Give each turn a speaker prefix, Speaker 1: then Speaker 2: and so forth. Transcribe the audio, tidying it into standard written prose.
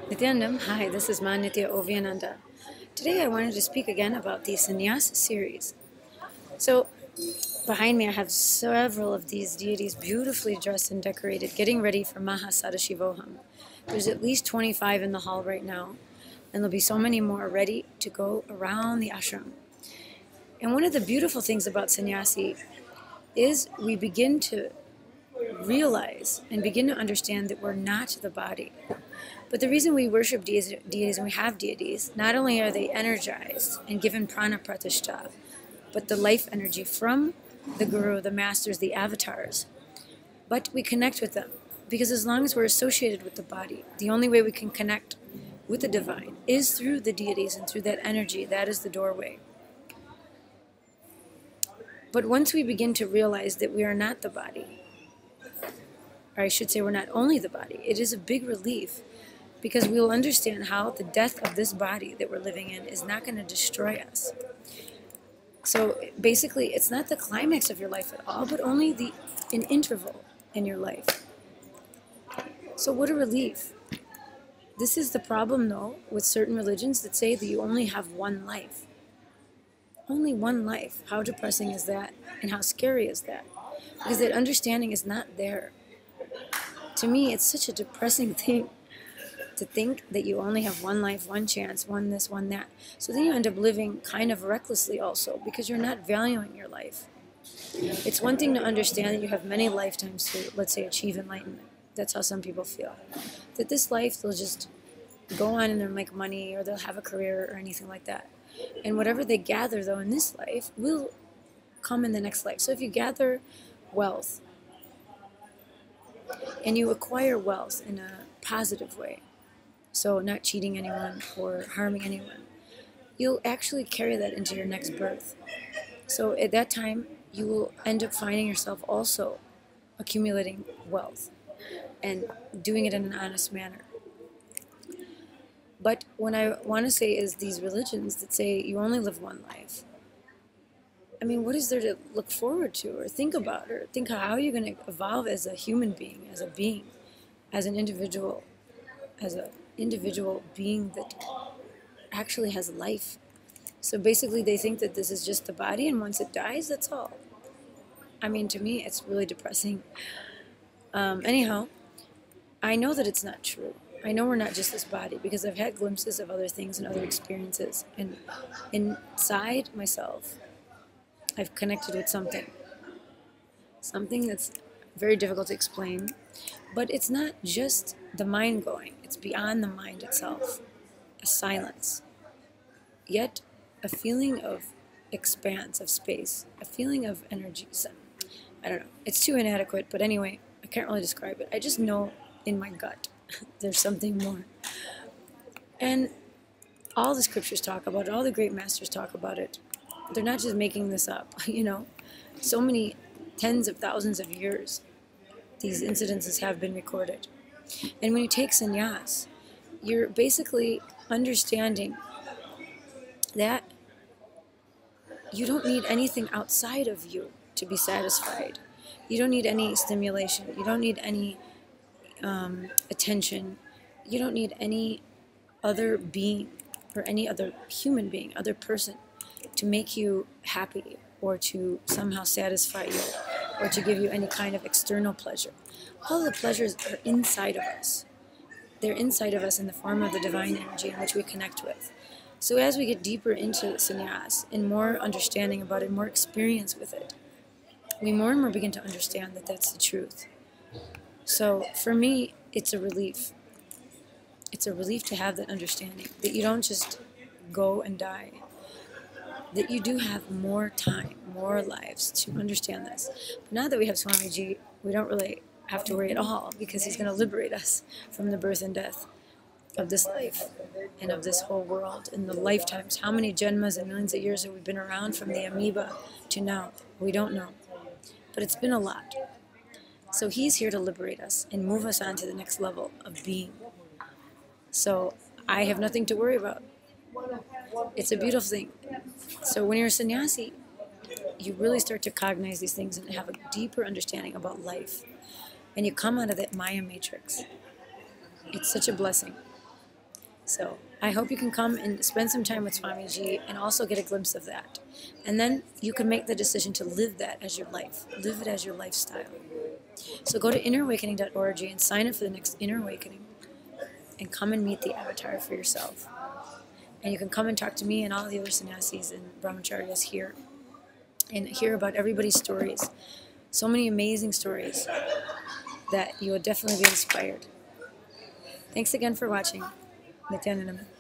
Speaker 1: Nityanam, hi, this is Ma Nitya Ovyananda. Today I wanted to speak again about the Sanyasi series. So, behind me I have several of these deities beautifully dressed and decorated, getting ready for Mahasadashivoham. There's at least 25 in the hall right now, and there'll be so many more ready to go around the ashram. And one of the beautiful things about Sanyasi is we begin to realize and begin to understand that we're not the body. But the reason we worship deities and we have deities, not only are they energized and given prana pratishta, but the life energy from the guru, the masters, the avatars. But we connect with them because as long as we're associated with the body, the only way we can connect with the divine is through the deities and through that energy. That is the doorway. But once we begin to realize that we are not the body, or I should say we're not only the body, it is a big relief because we will understand how the death of this body that we're living in is not going to destroy us. So basically, it's not the climax of your life at all, but only an interval in your life. So what a relief. This is the problem, though, with certain religions that say that you only have one life. Only one life. How depressing is that? And how scary is that? Because that understanding is not there. To me, it's such a depressing thing to think that you only have one life, one chance, one this, one that. So then you end up living kind of recklessly also because you're not valuing your life. It's one thing to understand that you have many lifetimes to, let's say, achieve enlightenment. That's how some people feel. That this life, they'll just go on and they'll make money or they'll have a career or anything like that. And whatever they gather, though, in this life will come in the next life. So if you gather wealth and you acquire wealth in a positive way, so not cheating anyone or harming anyone, you'll actually carry that into your next birth. So at that time, you will end up finding yourself also accumulating wealth and doing it in an honest manner. But what I want to say is these religions that say you only live one life, I mean, what is there to look forward to or think about or think how are you going to evolve as a human being, as a being, as an individual, as an individual being that actually has life. So basically they think that this is just the body and once it dies, that's all. I mean, to me, it's really depressing. Anyhow, I know that it's not true. I know we're not just this body because I've had glimpses of other things and other experiences. And inside myself, I've connected with something. Something that's very difficult to explain. But it's not just the mind going. It's beyond the mind itself. A silence. Yet a feeling of expanse, of space. A feeling of energy. So, I don't know. It's too inadequate. But anyway, I can't really describe it. I just know in my gut there's something more. And all the scriptures talk about it. All the great masters talk about it. They're not just making this up, you know. So many tens of thousands of years these incidences have been recorded. And when you take sannyas, you're basically understanding that you don't need anything outside of you to be satisfied. You don't need any stimulation. You don't need any attention. You don't need any other being or any other human being, other person to make you happy or to somehow satisfy you or to give you any kind of external pleasure. All the pleasures are inside of us. They're inside of us in the form of the divine energy in which we connect with. So as we get deeper into sannyas and more understanding about it, more experience with it, we more and more begin to understand that that's the truth. So for me, it's a relief. It's a relief to have that understanding, that you don't just go and die, that you do have more time, more lives to understand this. But now that we have Swamiji, we don't really have to worry at all because he's going to liberate us from the birth and death of this life and of this whole world and the lifetimes. How many janmas and millions of years have we been around from the amoeba to now? We don't know. But it's been a lot. So he's here to liberate us and move us on to the next level of being. So I have nothing to worry about. It's a beautiful thing. So when you're a sannyasi, you really start to cognize these things and have a deeper understanding about life. And you come out of that Maya matrix. It's such a blessing. So I hope you can come and spend some time with Swamiji and also get a glimpse of that. And then you can make the decision to live that as your life. Live it as your lifestyle. So go to innerawakening.org and sign up for the next Inner Awakening. And come and meet the avatar for yourself. And you can come and talk to me and all the other sannyasis and brahmacharyas here. And hear about everybody's stories. So many amazing stories that you would definitely be inspired. Thanks again for watching. Nityananda.